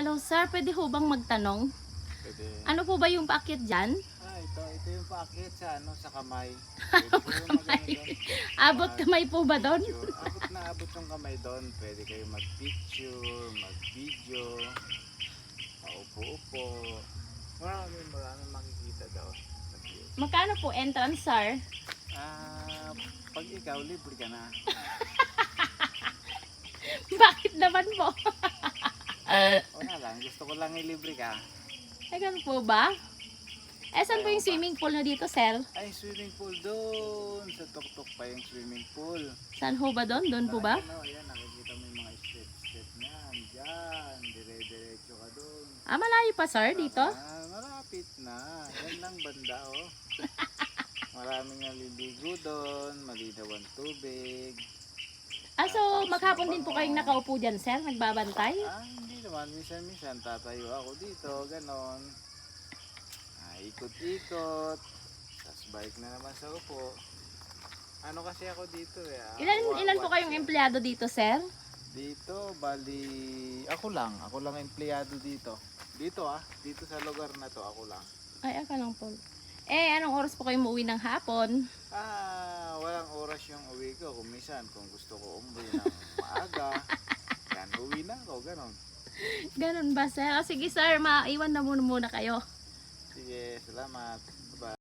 Hello sir, pwede ho bang magtanong? Pwede. Ano po ba yung paakyat dyan? Ito yung paakit sa sa kamay. Pwede kayo magano doon. Abot kamay po ba doon? Picture. Abot yung kamay doon. Pwede kayo mag-picture, mag-video, paupo-upo. Maraming makikita daw. Magkano po entrance sir? Pag ikaw, libre ka na. Bakit naman po? Wala lang, gusto ko lang ilibre ka. Ay, ganun po ba? Eh, saan po yung swimming pool na dito, sir? Ay, swimming pool doon. Sa tuktok pa yung swimming pool. Saan ho ba doon? Doon po ba? Ano, ayan, nakikita mo yung mga step-step niyan. Diyan, dire-diretso ka doon. Ah, malayo pa, sir, dito? Malapit na. Yan lang banda, oh. Maraming naliligo doon. Malinaw ang tubig. Ah, so maghapon din po kayong nakaupo dyan, sir? Nagbabantay? Hindi naman. Minsan-minsan tatayo ako dito. Ganon. Ikot-ikot. Tapos balik na naman sa upo. Ano kasi ako dito eh. Ilan po kayong empleyado dito, sir? Dito, bali... Ako lang empleyado dito. Dito sa lugar na to, ako lang. Ay, aka lang po. Eh, anong oras po kayo umuwi ng hapon? Walang oras yung uwi ko. Kung minsan, kung gusto ko umuwi ng maaga, yan, uwi na ako, ganon. Ganun ba, sir? O, sige, sir, maiwan na muna kayo. Sige, salamat.